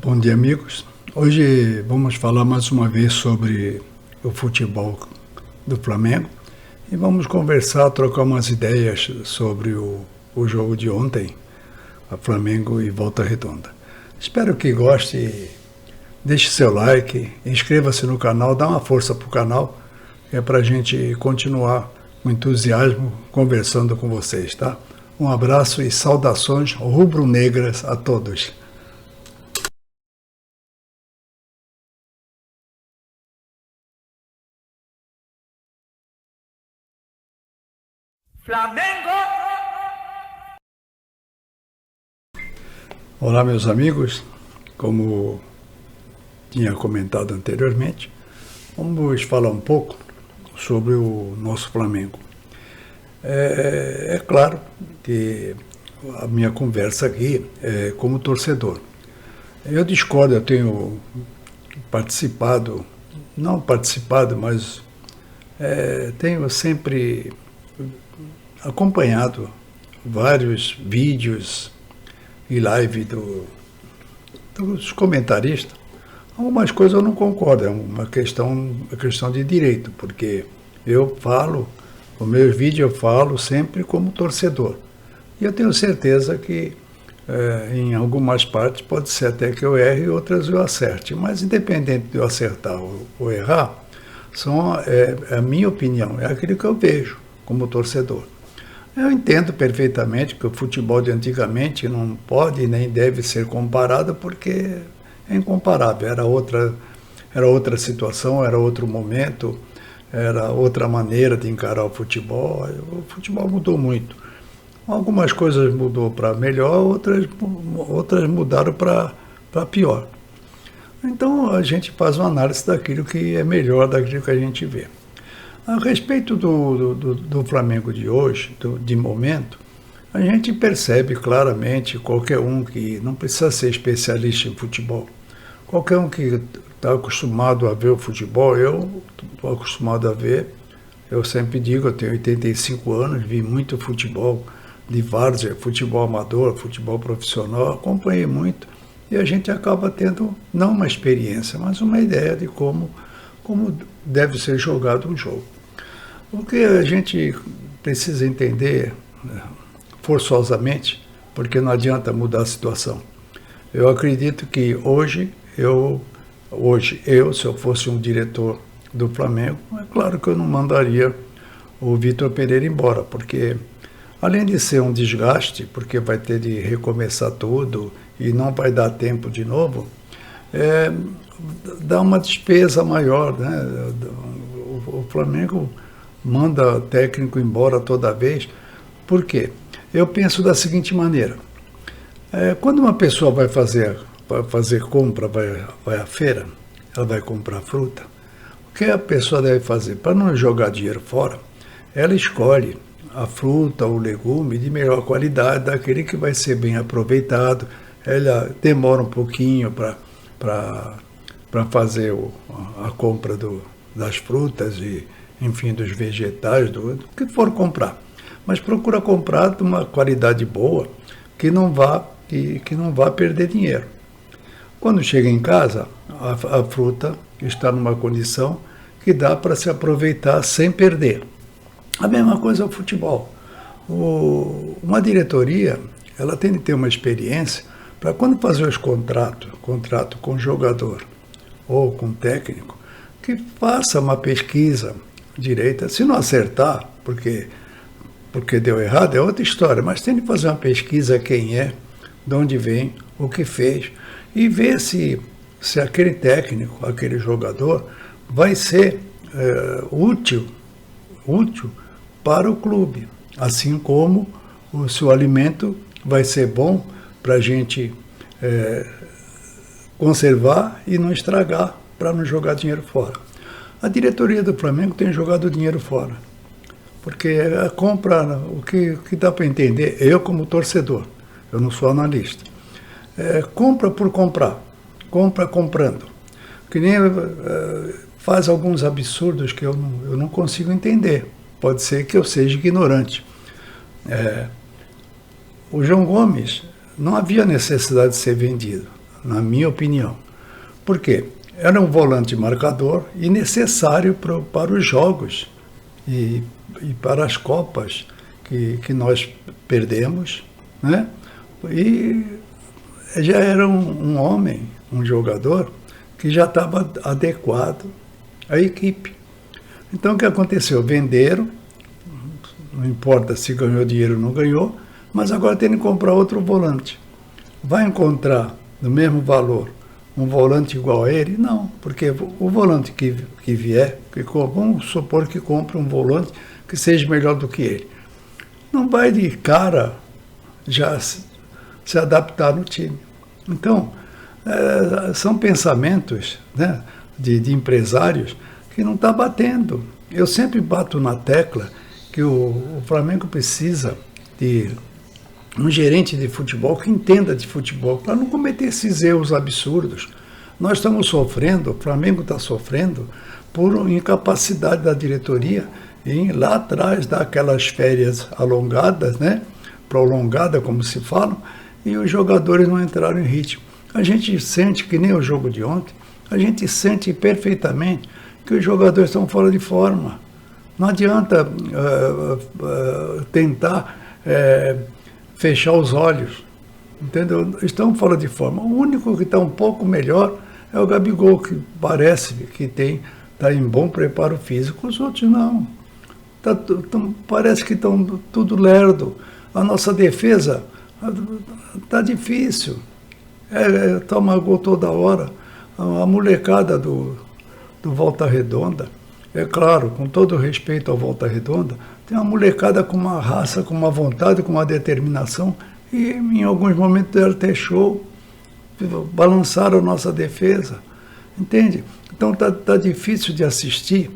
Bom dia, amigos. Hoje vamos falar mais uma vez sobre o futebol do Flamengo e vamos conversar, trocar umas ideias sobre o jogo de ontem, a Flamengo e Volta Redonda. Espero que goste, deixe seu like, inscreva-se no canal, dá uma força para o canal, que é para a gente continuar com entusiasmo conversando com vocês, tá? Um abraço e saudações rubro-negras a todos. Flamengo! Olá, meus amigos. Como tinha comentado anteriormente, vamos falar um pouco sobre o nosso Flamengo. É claro que a minha conversa aqui é como torcedor. Eu discordo, eu tenho mas tenho sempre acompanhado vários vídeos e live dos comentaristas. Algumas coisas eu não concordo, é uma questão de direito, porque eu falo, os meus vídeos eu falo sempre como torcedor. E eu tenho certeza que em algumas partes pode ser até que eu erre e outras eu acerte. Mas independente de eu acertar ou errar, é a minha opinião, é aquilo que eu vejo como torcedor. Eu entendo perfeitamente que o futebol de antigamente não pode nem deve ser comparado porque é incomparável, era outra situação, era outro momento, era outra maneira de encarar o futebol. O futebol mudou muito. Algumas coisas mudou para melhor, outras mudaram para pior. Então a gente faz uma análise daquilo que é melhor, daquilo que a gente vê. A respeito do Flamengo de hoje, de momento, a gente percebe claramente, qualquer um que não precisa ser especialista em futebol, qualquer um que está acostumado a ver o futebol, eu estou acostumado a ver, eu sempre digo, eu tenho 85 anos, vi muito futebol de várzea, futebol amador, futebol profissional, acompanhei muito, e a gente acaba tendo, não uma experiência, mas uma ideia de como deve ser jogado um jogo. O que a gente precisa entender, forçosamente, porque não adianta mudar a situação. Eu acredito que hoje, se eu fosse um diretor do Flamengo, é claro que eu não mandaria o Vitor Pereira embora, porque além de ser um desgaste, porque vai ter de recomeçar tudo e não vai dar tempo de novo, dá uma despesa maior, né? O Flamengo manda técnico embora toda vez. Por quê? Eu penso da seguinte maneira. Quando uma pessoa vai fazer compra, vai à feira, ela vai comprar fruta, o que a pessoa deve fazer? Para não jogar dinheiro fora, ela escolhe a fruta ou legume de melhor qualidade, daquele que vai ser bem aproveitado. Ela demora um pouquinho para fazer a compra das frutas e, enfim, dos vegetais, do que for comprar. Mas procura comprar de uma qualidade boa, que não vá perder dinheiro. Quando chega em casa, a fruta está numa condição que dá para se aproveitar sem perder. A mesma coisa é o futebol. Uma diretoria, ela tem de ter uma experiência para quando fazer os contrato com o jogador ou com o técnico, que faça uma pesquisa direita. Se não acertar, porque deu errado, é outra história, mas tem de fazer uma pesquisa quem é, de onde vem, o que fez, e ver se aquele técnico, aquele jogador, vai ser útil para o clube, assim como o seu alimento vai ser bom para a gente conservar e não estragar, para não jogar dinheiro fora. A diretoria do Flamengo tem jogado dinheiro fora, porque a compra, o que dá para entender, eu como torcedor, eu não sou analista, compra por comprar, compra comprando, que nem faz alguns absurdos que eu não consigo entender, pode ser que eu seja ignorante. O João Gomes não havia necessidade de ser vendido. na minha opinião. Por quê? Era um volante marcador e necessário para os jogos e para as Copas que nós perdemos, né? E já era um homem, um jogador, que já estava adequado à equipe. Então, o que aconteceu? Venderam, não importa se ganhou dinheiro ou não ganhou, mas agora tem que comprar outro volante. Vai encontrar, no mesmo valor, um volante igual a ele? Não, porque o volante que vier, vamos supor que compre um volante que seja melhor do que ele. Não vai de cara já se adaptar no time. Então, são pensamentos, né, de empresários que não está batendo. Eu sempre bato na tecla que o Flamengo precisa de um gerente de futebol que entenda de futebol, para não cometer esses erros absurdos. Nós estamos sofrendo, o Flamengo está sofrendo, por incapacidade da diretoria em lá atrás dar aquelas férias alongadas, né? Prolongada, como se falam, e os jogadores não entraram em ritmo. A gente sente, que nem o jogo de ontem, a gente sente perfeitamente que os jogadores estão fora de forma. Não adianta tentar fechar os olhos, entendeu? Estão fora de forma. O único que está um pouco melhor é o Gabigol, que parece que está em bom preparo físico. Os outros não. Parece que estão tudo lerdo. A nossa defesa está difícil. Toma gol toda hora. A molecada do Volta Redonda, é claro, com todo respeito ao Volta Redonda, tem uma molecada com uma raça, com uma vontade, com uma determinação, e em alguns momentos deram até show, balançaram a nossa defesa, entende? Então tá difícil de assistir,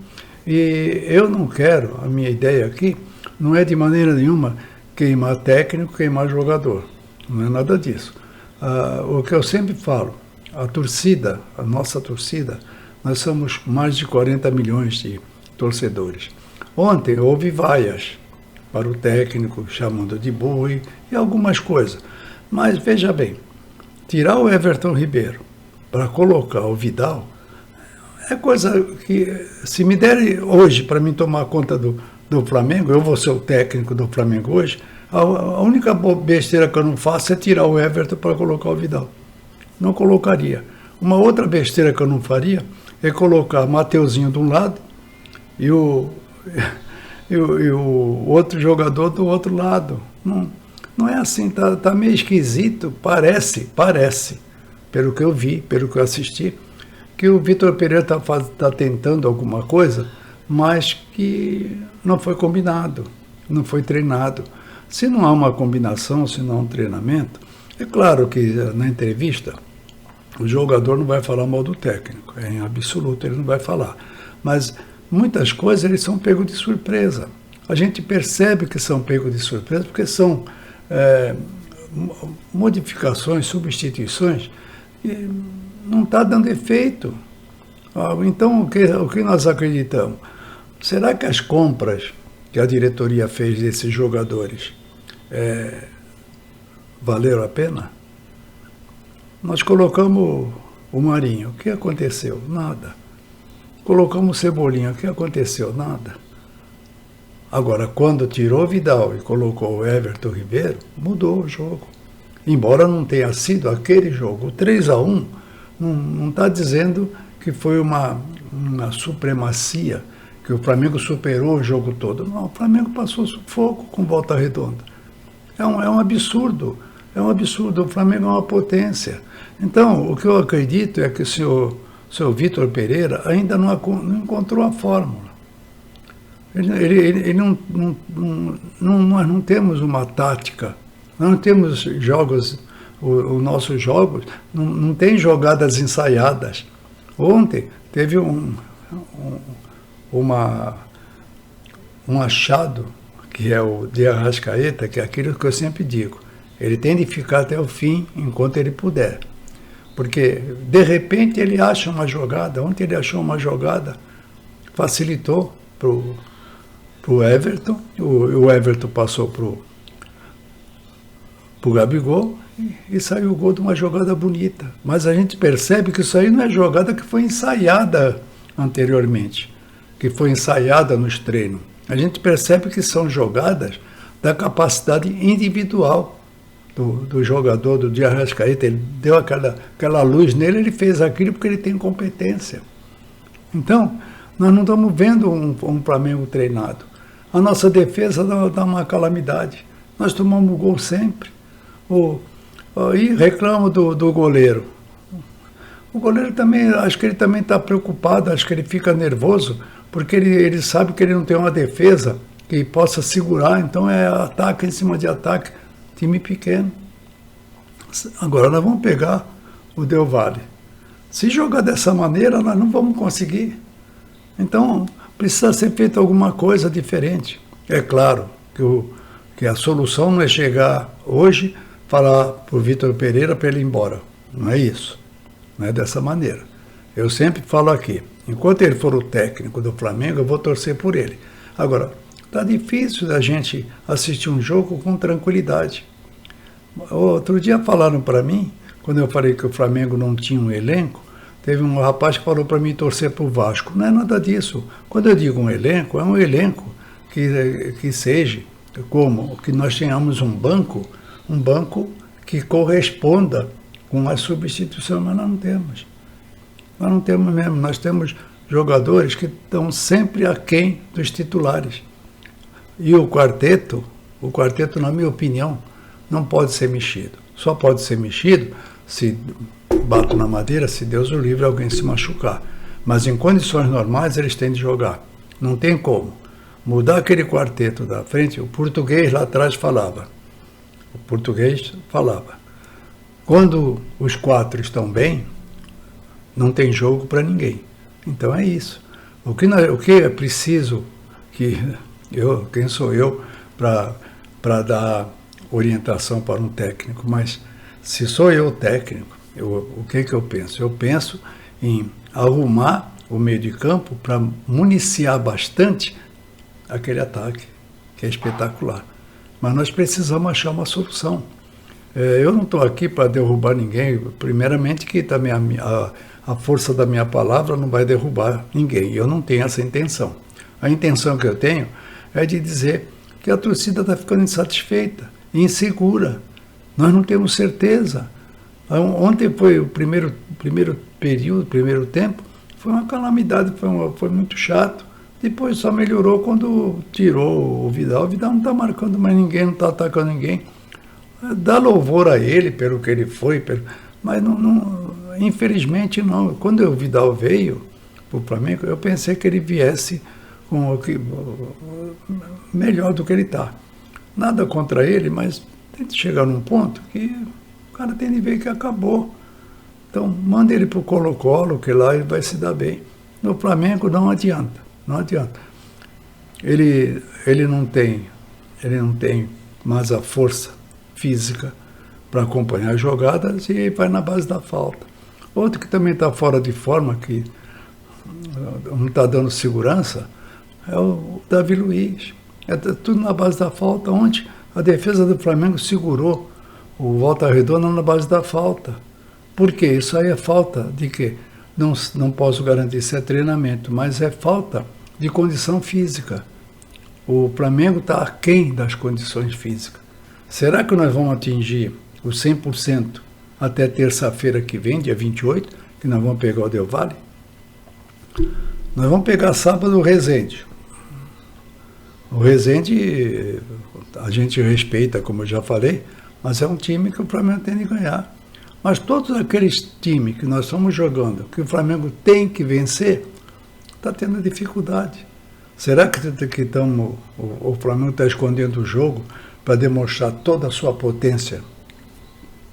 e eu não quero, a minha ideia aqui, não é de maneira nenhuma queimar técnico, queimar jogador, não é nada disso. O que eu sempre falo, a torcida, a nossa torcida, nós somos mais de 40 milhões de torcedores. Ontem houve vaias para o técnico, chamando de boi e algumas coisas. Mas veja bem, tirar o Everton Ribeiro para colocar o Vidal é coisa que, se me derem hoje para mim tomar conta do Flamengo, eu vou ser o técnico do Flamengo hoje, a única besteira que eu não faço é tirar o Everton para colocar o Vidal. Não colocaria. Uma outra besteira que eu não faria é colocar Mateuzinho de um lado e o outro jogador do outro lado. Não é assim, tá meio esquisito, parece, pelo que eu vi, pelo que eu assisti, que o Vitor Pereira tá tentando alguma coisa, mas que não foi combinado, não foi treinado. Se não há uma combinação, se não há um treinamento, é claro que na entrevista o jogador não vai falar mal do técnico, em absoluto ele não vai falar. Mas muitas coisas eles são pegos de surpresa. A gente percebe que são pegos de surpresa porque são modificações, substituições, e não está dando efeito. Então, o que nós acreditamos? Será que as compras que a diretoria fez desses jogadores valeram a pena? Nós colocamos o Marinho, o que aconteceu? Nada. Colocamos o Cebolinha, o que aconteceu? Nada. Agora, quando tirou o Vidal e colocou o Everton Ribeiro, mudou o jogo. Embora não tenha sido aquele jogo, o 3-1 não está dizendo que foi uma supremacia, que o Flamengo superou o jogo todo. Não, o Flamengo passou sufoco com Volta Redonda. É um absurdo. É um absurdo. O Flamengo é uma potência. Então, o que eu acredito é que o senhor Vitor Pereira ainda não encontrou a fórmula. Nós não temos uma tática, nós não temos jogos, os nossos jogos não tem jogadas ensaiadas. Ontem teve um achado, que é o de Arrascaeta, que é aquilo que eu sempre digo. Ele tem de ficar até o fim, enquanto ele puder. Porque, de repente, ele acha uma jogada. Ontem ele achou uma jogada, facilitou para o Everton. O Everton passou para o Gabigol e saiu o gol de uma jogada bonita. Mas a gente percebe que isso aí não é jogada que foi ensaiada anteriormente, que foi ensaiada nos treinos. A gente percebe que são jogadas da capacidade individual do jogador, do de Arrascaeta. Ele deu aquela luz nele, ele fez aquilo porque ele tem competência. Então, nós não estamos vendo um Flamengo treinado. A nossa defesa dá uma calamidade. Nós tomamos gol sempre. E reclamo do goleiro. O goleiro também, acho que ele também está preocupado, acho que ele fica nervoso, porque ele sabe que ele não tem uma defesa que possa segurar, então é ataque em cima de ataque, time pequeno. Agora nós vamos pegar o Del Valle. Se jogar dessa maneira, nós não vamos conseguir. Então, precisa ser feita alguma coisa diferente. É claro que a solução não é chegar hoje, falar para o Vitor Pereira para ele ir embora. Não é isso. Não é dessa maneira. Eu sempre falo aqui, enquanto ele for o técnico do Flamengo, eu vou torcer por ele. Agora, está difícil da gente assistir um jogo com tranquilidade. Outro dia falaram para mim, quando eu falei que o Flamengo não tinha um elenco, teve um rapaz que falou para mim torcer para o Vasco. Não é nada disso. Quando eu digo um elenco, é um elenco que seja como que nós tenhamos um banco que corresponda com a substituição, mas nós não temos. Nós não temos mesmo. Nós temos jogadores que estão sempre aquém dos titulares. E o quarteto, na minha opinião, não pode ser mexido. Só pode ser mexido se bato na madeira, se Deus o livre, alguém se machucar. Mas em condições normais eles têm de jogar. Não tem como. Mudar aquele quarteto da frente, o português lá atrás falava. Quando os quatro estão bem, não tem jogo para ninguém. Então é isso. O que é preciso quem sou eu para dar orientação para um técnico, mas se sou eu o técnico, o que eu penso? Eu penso em arrumar o meio de campo para municiar bastante aquele ataque, que é espetacular. Mas nós precisamos achar uma solução. Eu não estou aqui para derrubar ninguém, primeiramente que também a força da minha palavra não vai derrubar ninguém, eu não tenho essa intenção. A intenção que eu tenho é de dizer que a torcida está ficando insatisfeita, insegura, nós não temos certeza. Ontem foi o primeiro período, primeiro tempo, foi uma calamidade, foi muito chato. Depois só melhorou quando tirou o Vidal. O Vidal não está marcando mais ninguém, não está atacando ninguém. Dá louvor a ele pelo que ele foi, mas infelizmente não. Quando o Vidal veio para o Flamengo, eu pensei que ele viesse melhor do que ele está. Nada contra ele, mas tem que chegar num ponto que o cara tem de ver que acabou. Então, manda ele para o Colo-Colo, que lá ele vai se dar bem. No Flamengo não adianta, não adianta. Ele não tem mais a força física para acompanhar as jogadas e vai na base da falta. Outro que também está fora de forma, que não está dando segurança, é o Davi Luiz. É tudo na base da falta, onde a defesa do Flamengo segurou o Volta Redonda na base da falta. Por quê? Isso aí é falta de quê? Não posso garantir se é treinamento, mas é falta de condição física. O Flamengo está aquém das condições físicas. Será que nós vamos atingir os 100% até terça-feira que vem, dia 28, que nós vamos pegar o Del Valle? Nós vamos pegar sábado o Resende. O Resende, a gente respeita, como eu já falei, mas é um time que o Flamengo tem de ganhar. Mas todos aqueles times que nós estamos jogando, que o Flamengo tem que vencer, está tendo dificuldade. Será que o Flamengo está escondendo o jogo para demonstrar toda a sua potência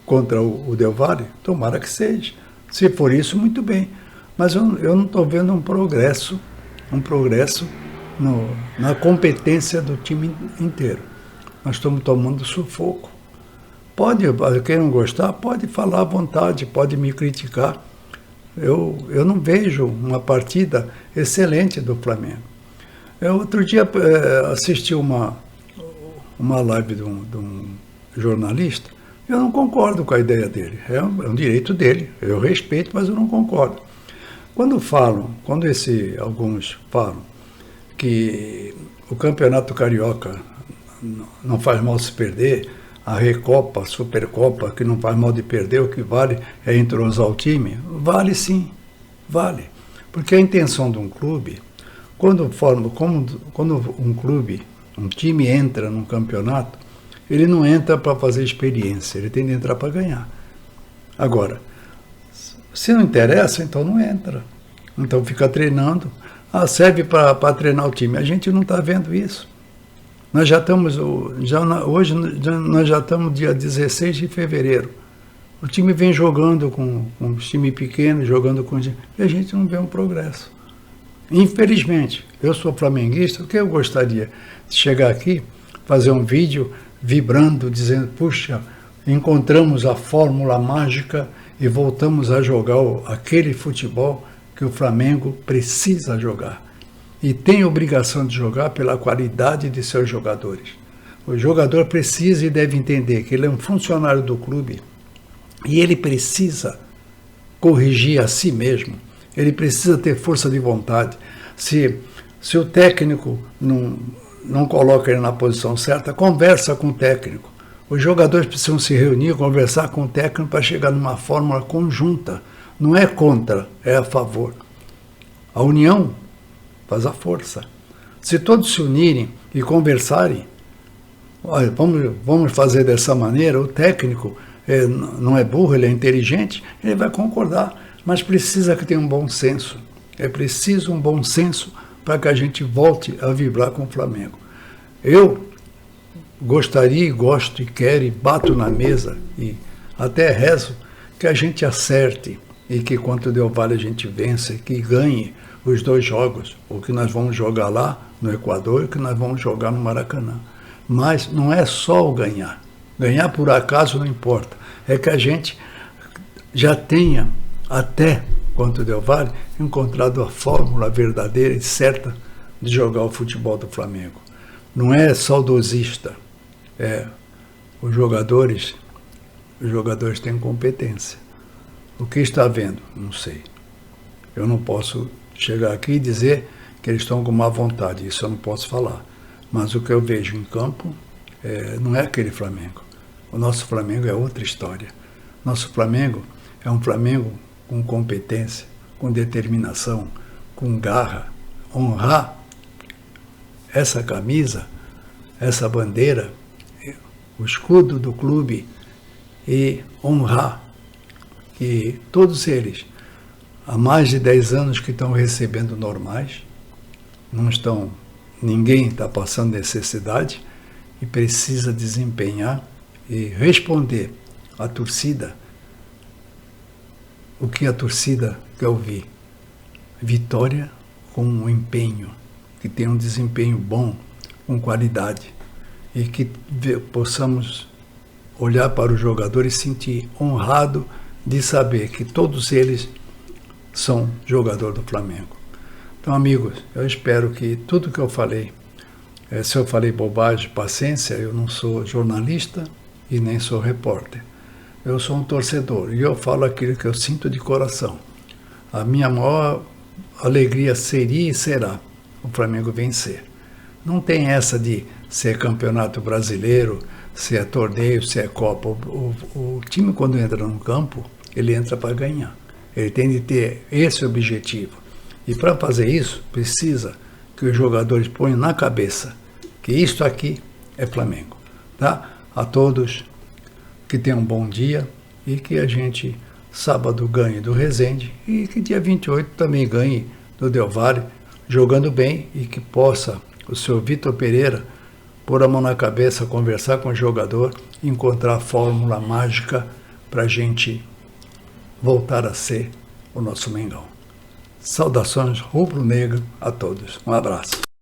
contra o Del Valle? Tomara que seja. Se for isso, muito bem. Mas eu não estou vendo um progresso na competência do time inteiro. Nós estamos tomando sufoco. Quem não gostar, pode falar à vontade, pode me criticar. Eu não vejo uma partida excelente do Flamengo. Outro dia assisti uma live de um jornalista Eu não concordo com a ideia dele. É um direito dele. Eu respeito, mas eu não concordo. Quando alguns falam que o Campeonato Carioca não faz mal se perder, a Recopa, a Supercopa, que não faz mal de perder, o que vale é entrosar o time, vale sim, vale. Porque a intenção de um clube, quando um clube, um time entra num campeonato, ele não entra para fazer experiência, ele tem que entrar para ganhar. Agora, se não interessa, então não entra. Então fica treinando. Serve para treinar o time. A gente não está vendo isso. Nós já estamos, hoje nós já estamos dia 16 de fevereiro. O time vem jogando com um time pequeno, jogando com... E a gente não vê um progresso. Infelizmente, eu sou flamenguista, o que eu gostaria de chegar aqui, fazer um vídeo vibrando, dizendo, puxa, encontramos a fórmula mágica e voltamos a jogar aquele futebol que o Flamengo precisa jogar. E tem obrigação de jogar pela qualidade de seus jogadores. O jogador precisa e deve entender que ele é um funcionário do clube e ele precisa corrigir a si mesmo. Ele precisa ter força de vontade. Se o técnico não coloca ele na posição certa, conversa com o técnico. Os jogadores precisam se reunir, conversar com o técnico para chegar numa fórmula conjunta. Não é contra, é a favor. A união faz a força. Se todos se unirem e conversarem, olha, vamos fazer dessa maneira, o técnico não é burro, ele é inteligente, ele vai concordar, mas precisa que tenha um bom senso. É preciso um bom senso para que a gente volte a vibrar com o Flamengo. Eu gostaria, gosto e quero, e bato na mesa, e até rezo, que a gente acerte, e que quanto Deus vale a gente vença, que ganhe os 2 jogos, o que nós vamos jogar lá no Equador e o que nós vamos jogar no Maracanã. Mas não é só o ganhar. Ganhar por acaso não importa. É que a gente já tenha, até quanto Deus vale, encontrado a fórmula verdadeira e certa de jogar o futebol do Flamengo. Não é saudosista. Os jogadores têm competência. O que está havendo? Não sei. Eu não posso chegar aqui e dizer que eles estão com má vontade, isso eu não posso falar. Mas o que eu vejo em campo não é aquele Flamengo. O nosso Flamengo é outra história. Nosso Flamengo é um Flamengo com competência, com determinação, com garra. Honrar essa camisa, essa bandeira, o escudo do clube, e honrar que todos eles, há mais de 10 anos que estão recebendo normais, ninguém está passando necessidade e precisa desempenhar e responder à torcida o que a torcida quer ouvir. Vitória com um empenho, que tenha um desempenho bom, com qualidade, e que possamos olhar para o jogador e sentir honrado de saber que todos eles são jogador do Flamengo. Então, amigos, eu espero que tudo que eu falei, se eu falei bobagem, paciência, eu não sou jornalista e nem sou repórter. Eu sou um torcedor e eu falo aquilo que eu sinto de coração. A minha maior alegria seria e será o Flamengo vencer. Não tem essa de ser campeonato brasileiro, se é torneio, se é Copa. O time, quando entra no campo, ele entra para ganhar. Ele tem de ter esse objetivo. E para fazer isso, precisa que os jogadores ponham na cabeça que isto aqui é Flamengo. Tá? A todos, que tenham um bom dia e que a gente, sábado, ganhe do Resende e que dia 28 também ganhe do Del Valle, jogando bem, e que possa o senhor Vitor Pereira pôr a mão na cabeça, conversar com o jogador, encontrar a fórmula mágica para a gente voltar a ser o nosso Mengão. Saudações rubro-negro a todos. Um abraço.